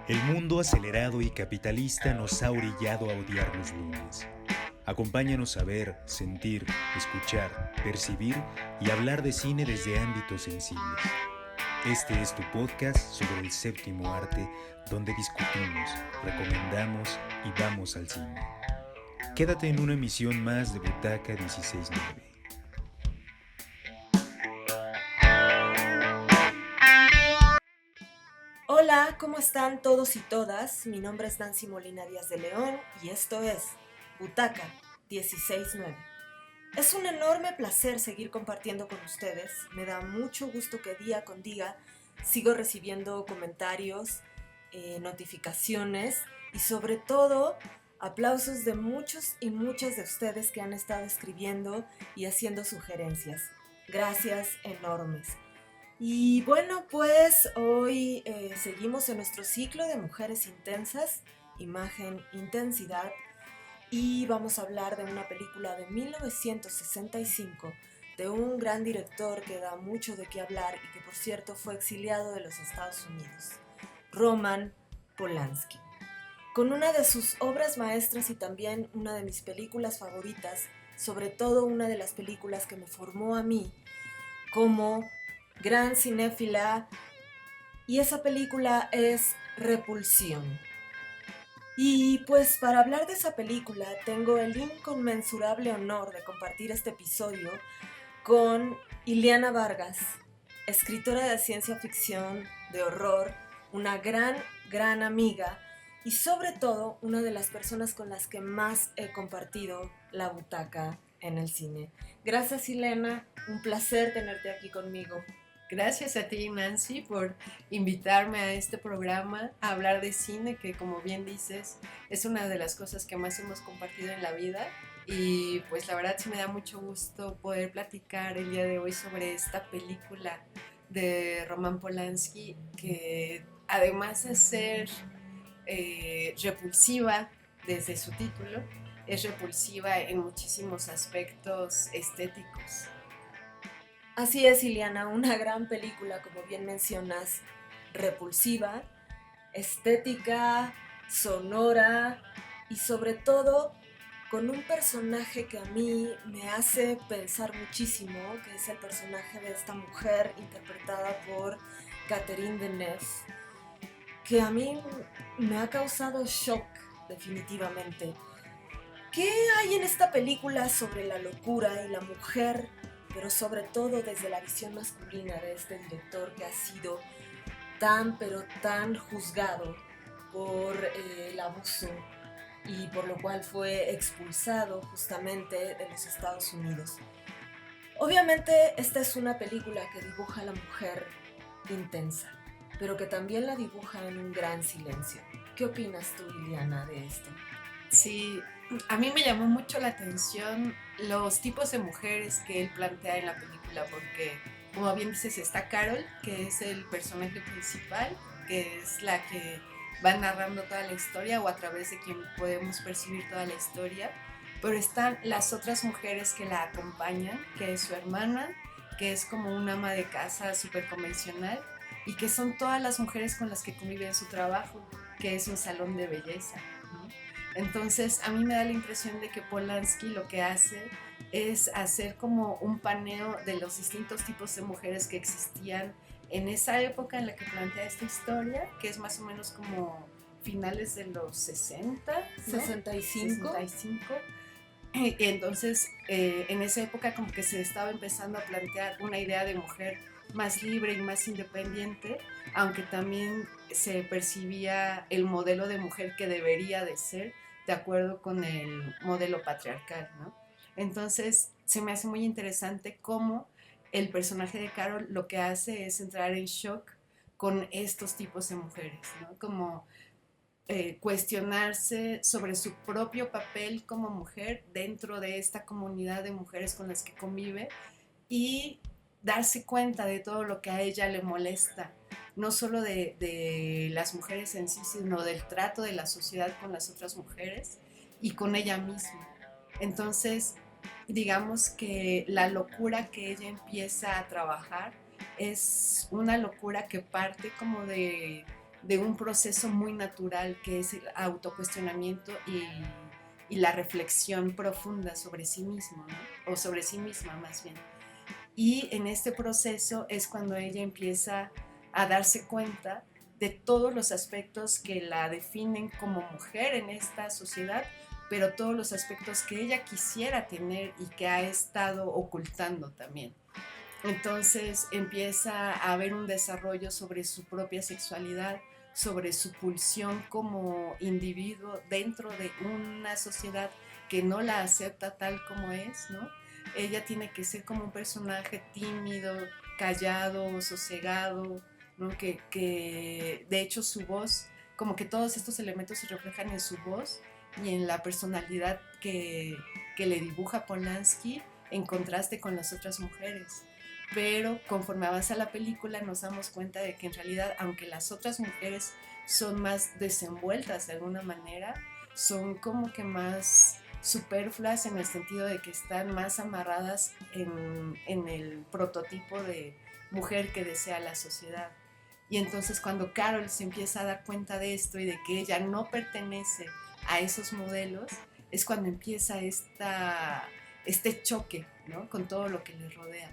El mundo acelerado y capitalista nos ha orillado a odiar los lunes. Acompáñanos a ver, sentir, escuchar, percibir y hablar de cine desde ámbitos sensibles. Este es tu podcast sobre el séptimo arte, donde discutimos, recomendamos y vamos al cine. Quédate en una emisión más de Butaca 169. Hola, ¿cómo están todos y todas? Mi nombre es Nancy Molina Díaz de León y esto es Butaca 169. Es un enorme placer seguir compartiendo con ustedes. Me da mucho gusto que día con día sigo recibiendo comentarios, notificaciones y sobre todo aplausos de muchos y muchas de ustedes que han estado escribiendo y haciendo sugerencias. Gracias enormes. Y bueno, pues hoy seguimos en nuestro ciclo de Mujeres Intensas, Imagen, Intensidad, y vamos a hablar de una película de 1965 de un gran director que da mucho de qué hablar y que por cierto fue exiliado de los Estados Unidos, Roman Polanski. Con una de sus obras maestras y también una de mis películas favoritas, sobre todo una de las películas que me formó a mí como gran cinéfila, y esa película es Repulsión. Y pues para hablar de esa película tengo el inconmensurable honor de compartir este episodio con Iliana Vargas, escritora de ciencia ficción, de horror, una gran amiga y sobre todo una de las personas con las que más he compartido la butaca en el cine. Gracias, Ileana, un placer tenerte aquí conmigo. Gracias a ti, Nancy, por invitarme a este programa a hablar de cine, que como bien dices, es una de las cosas que más hemos compartido en la vida. Y pues la verdad sí me da mucho gusto poder platicar el día de hoy sobre esta película de Roman Polanski, que además de ser repulsiva desde su título, es repulsiva en muchísimos aspectos estéticos. Así es, Iliana, una gran película, como bien mencionas, repulsiva, estética, sonora y sobre todo con un personaje que a mí me hace pensar muchísimo, que es el personaje de esta mujer interpretada por Catherine Deneuve, que a mí me ha causado shock definitivamente. ¿Qué hay en esta película sobre la locura y la mujer, pero sobre todo desde la visión masculina de este director que ha sido tan pero tan juzgado por el abuso y por lo cual fue expulsado justamente de los Estados Unidos? Obviamente esta es una película que dibuja a la mujer intensa, pero que también la dibuja en un gran silencio. ¿Qué opinas tú, Liliana, de esto? Sí, a mí me llamó mucho la atención los tipos de mujeres que él plantea en la película, porque como bien dices, está Carol, que es el personaje principal, que es la que va narrando toda la historia o a través de quien podemos percibir toda la historia, pero están las otras mujeres que la acompañan, que es su hermana, que es como una ama de casa súper convencional, y que son todas las mujeres con las que convive en su trabajo, que es un salón de belleza, ¿no? Entonces a mí me da la impresión de que Polanski lo que hace es hacer como un paneo de los distintos tipos de mujeres que existían en esa época en la que plantea esta historia, que es más o menos como finales de los 60, ¿no? 65. 65. Entonces, en esa época como que se estaba empezando a plantear una idea de mujer más libre y más independiente, aunque también se percibía el modelo de mujer que debería de ser de acuerdo con el modelo patriarcal, ¿no? Entonces, se me hace muy interesante cómo el personaje de Carol lo que hace es entrar en shock con estos tipos de mujeres, ¿no? Como cuestionarse sobre su propio papel como mujer dentro de esta comunidad de mujeres con las que convive y darse cuenta de todo lo que a ella le molesta, no solo de las mujeres en sí, sino del trato de la sociedad con las otras mujeres y con ella misma. Entonces, digamos que la locura que ella empieza a trabajar es una locura que parte como de un proceso muy natural que es el autocuestionamiento y la reflexión profunda sobre sí mismo, ¿no? O sobre sí misma más bien. Y en este proceso es cuando ella empieza a darse cuenta de todos los aspectos que la definen como mujer en esta sociedad, pero todos los aspectos que ella quisiera tener y que ha estado ocultando también. Entonces empieza a haber un desarrollo sobre su propia sexualidad, sobre su pulsión como individuo dentro de una sociedad que no la acepta tal como es, ¿no? Ella tiene que ser como un personaje tímido, callado, sosegado, ¿no? Que de hecho su voz, como que todos estos elementos se reflejan en su voz y en la personalidad que le dibuja Polanski en contraste con las otras mujeres. Pero conforme avanza la película nos damos cuenta de que en realidad, aunque las otras mujeres son más desenvueltas de alguna manera, son como que más superfluas en el sentido de que están más amarradas en el prototipo de mujer que desea la sociedad. Y entonces cuando Carol se empieza a dar cuenta de esto y de que ella no pertenece a esos modelos, es cuando empieza este choque, ¿no? Con todo lo que le rodea.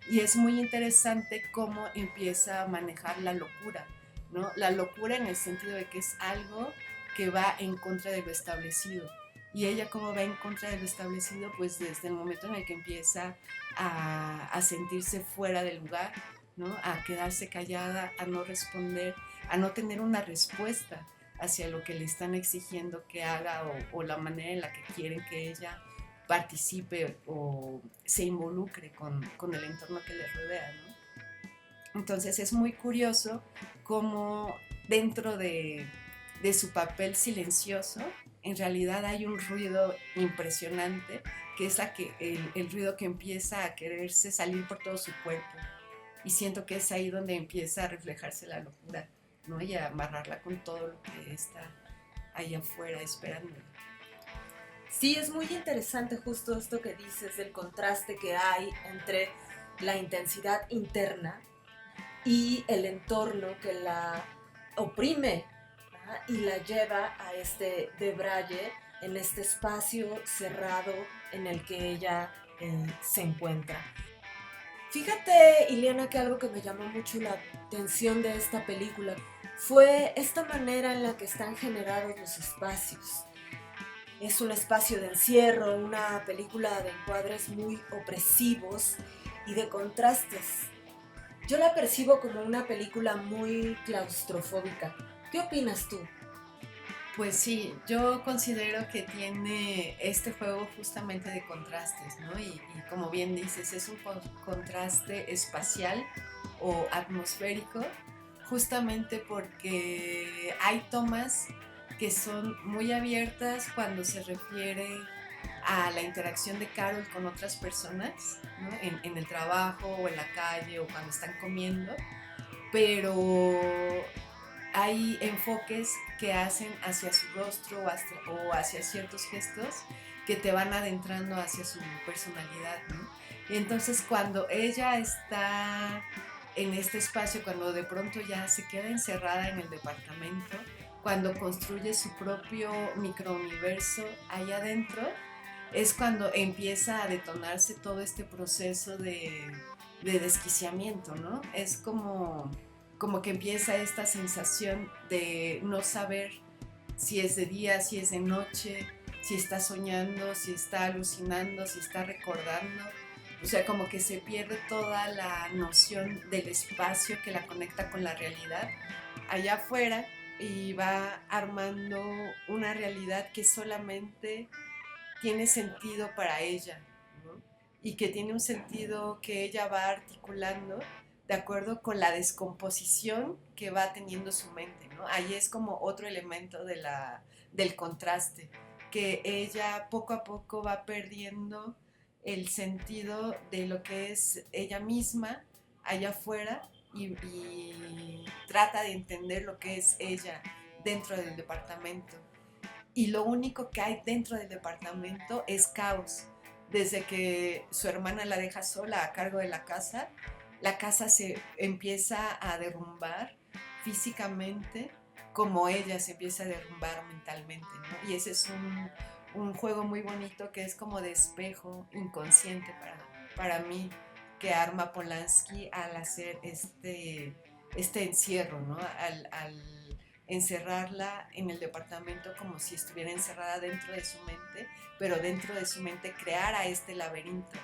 Y es muy interesante cómo empieza a manejar la locura, ¿no? La locura en el sentido de que es algo que va en contra de lo establecido. Y ella cómo va en contra de lo establecido, pues desde el momento en el que empieza a sentirse fuera del lugar, ¿no? A quedarse callada, a no responder, a no tener una respuesta hacia lo que le están exigiendo que haga o la manera en la que quieren que ella participe o se involucre con el entorno que le rodea, ¿no? Entonces es muy curioso cómo dentro de su papel silencioso en realidad hay un ruido impresionante que es el ruido que empieza a quererse salir por todo su cuerpo, y siento que es ahí donde empieza a reflejarse la locura, ¿no? Y a amarrarla con todo lo que está ahí afuera esperando. Sí, es muy interesante justo esto que dices del contraste que hay entre la intensidad interna y el entorno que la oprime, ¿verdad? Y la lleva a este debraye en este espacio cerrado en el que ella se encuentra. Fíjate, Ileana, que algo que me llamó mucho la atención de esta película fue esta manera en la que están generados los espacios. Es un espacio de encierro, una película de encuadres muy opresivos y de contrastes. Yo la percibo como una película muy claustrofóbica. ¿Qué opinas tú? Pues sí, yo considero que tiene este juego justamente de contrastes, ¿no? Y como bien dices, es un contraste espacial o atmosférico, justamente porque hay tomas que son muy abiertas cuando se refiere a la interacción de Carol con otras personas, ¿no? En el trabajo o en la calle o cuando están comiendo, pero hay enfoques que hacen hacia su rostro o hacia ciertos gestos que te van adentrando hacia su personalidad, ¿no? Y entonces cuando ella está en este espacio, cuando de pronto ya se queda encerrada en el departamento, cuando construye su propio microuniverso ahí adentro, es cuando empieza a detonarse todo este proceso de desquiciamiento, ¿no? Es como que empieza esta sensación de no saber si es de día, si es de noche, si está soñando, si está alucinando, si está recordando. O sea, como que se pierde toda la noción del espacio que la conecta con la realidad allá afuera, y va armando una realidad que solamente tiene sentido para ella, ¿no? Y que tiene un sentido que ella va articulando de acuerdo con la descomposición que va teniendo su mente, ¿no? Ahí es como otro elemento del contraste, que ella poco a poco va perdiendo el sentido de lo que es ella misma allá afuera y trata de entender lo que es ella dentro del departamento. Y lo único que hay dentro del departamento es caos. Desde que su hermana la deja sola a cargo de la casa se empieza a derrumbar físicamente como ella se empieza a derrumbar mentalmente, ¿no? Y ese es un juego muy bonito que es como de espejo inconsciente para mí, que arma Polanski al hacer este encierro, ¿no? Al encerrarla en el departamento como si estuviera encerrada dentro de su mente, pero dentro de su mente creara este laberinto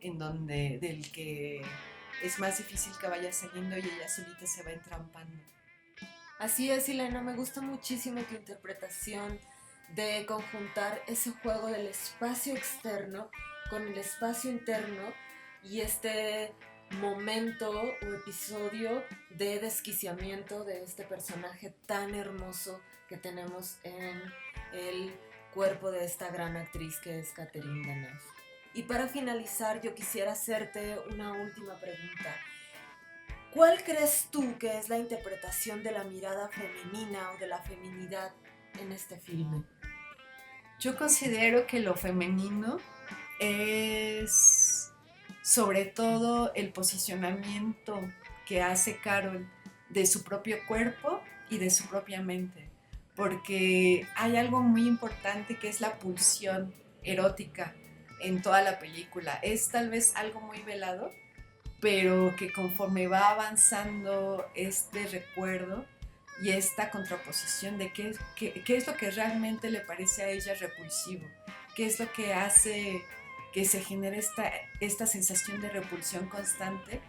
del que es más difícil que vaya saliendo y ella solita se va entrampando. Así es, Ilana, me gusta muchísimo tu interpretación de conjuntar ese juego del espacio externo con el espacio interno y este momento o episodio de desquiciamiento de este personaje tan hermoso que tenemos en el cuerpo de esta gran actriz que es Catherine Deneuve. Y para finalizar, yo quisiera hacerte una última pregunta. ¿Cuál crees tú que es la interpretación de la mirada femenina o de la feminidad en este filme? Yo considero que lo femenino es sobre todo el posicionamiento que hace Carol de su propio cuerpo y de su propia mente, porque hay algo muy importante que es la pulsión erótica en toda la película. Es tal vez algo muy velado, pero que conforme va avanzando este recuerdo y esta contraposición de qué es lo que realmente le parece a ella repulsivo, qué es lo que hace que se genere esta sensación de repulsión constante.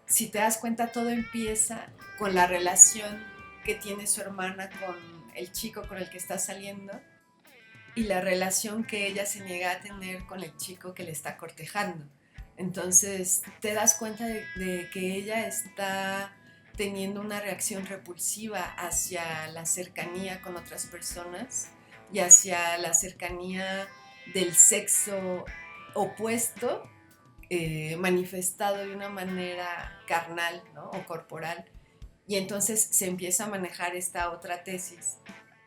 Si te das cuenta, todo empieza con la relación que tiene su hermana con el chico con el que está saliendo y la relación que ella se niega a tener con el chico que le está cortejando. Entonces te das cuenta de que ella está teniendo una reacción repulsiva hacia la cercanía con otras personas y hacia la cercanía del sexo opuesto, manifestado de una manera carnal, ¿no? O corporal. Y entonces se empieza a manejar esta otra tesis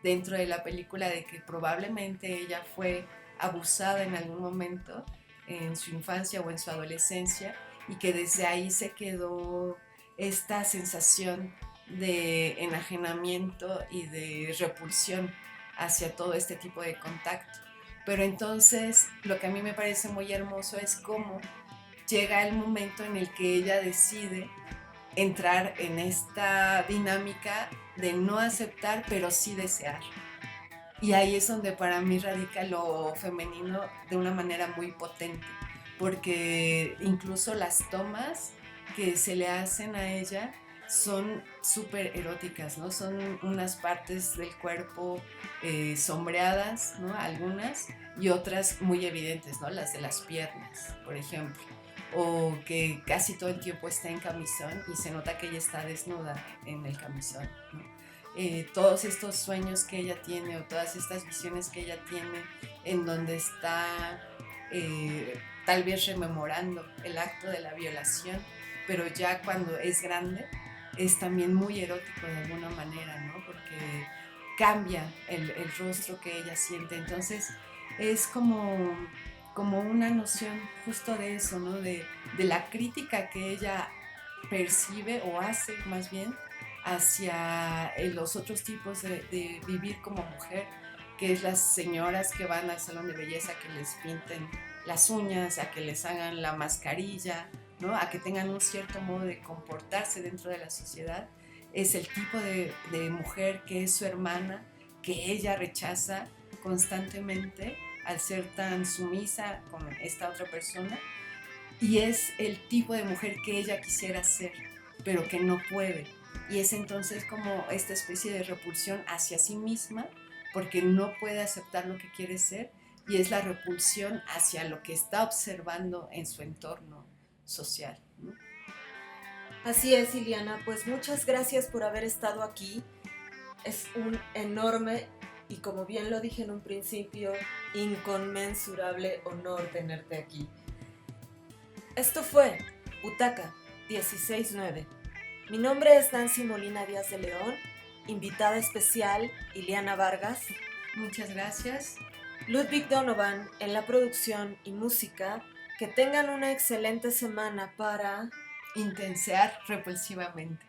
dentro de la película de que probablemente ella fue abusada en algún momento en su infancia o en su adolescencia y que desde ahí se quedó esta sensación de enajenamiento y de repulsión hacia todo este tipo de contacto. Pero entonces lo que a mí me parece muy hermoso es cómo llega el momento en el que ella decide entrar en esta dinámica de no aceptar, pero sí desear. Y ahí es donde para mí radica lo femenino de una manera muy potente, porque incluso las tomas que se le hacen a ella son súper eróticas, ¿no? Son unas partes del cuerpo sombreadas, ¿no? Algunas, y otras muy evidentes, ¿no? Las de las piernas, por ejemplo. O que casi todo el tiempo está en camisón y se nota que ella está desnuda en el camisón, ¿no? Todos estos sueños que ella tiene o todas estas visiones que ella tiene en donde está tal vez rememorando el acto de la violación, pero ya cuando es grande es también muy erótico de alguna manera, ¿no? Porque cambia el rostro que ella siente. Entonces es como una noción justo de eso, ¿no? De la crítica que ella percibe o hace más bien hacia los otros tipos de vivir como mujer, que es las señoras que van al salón de belleza que les pinten las uñas, a que les hagan la mascarilla, ¿no? A que tengan un cierto modo de comportarse dentro de la sociedad. Es el tipo de mujer que es su hermana, que ella rechaza constantemente al ser tan sumisa con esta otra persona, y es el tipo de mujer que ella quisiera ser, pero que no puede. Y es entonces como esta especie de repulsión hacia sí misma, porque no puede aceptar lo que quiere ser, y es la repulsión hacia lo que está observando en su entorno social, ¿no? Así es, Iliana, pues muchas gracias por haber estado aquí. Es un enorme y, como bien lo dije en un principio, inconmensurable honor tenerte aquí. Esto fue Butaca 169. Mi nombre es Nancy Molina Díaz de León, invitada especial Iliana Vargas. Muchas gracias. Ludwig Donovan en la producción y música. Que tengan una excelente semana para intensear repulsivamente.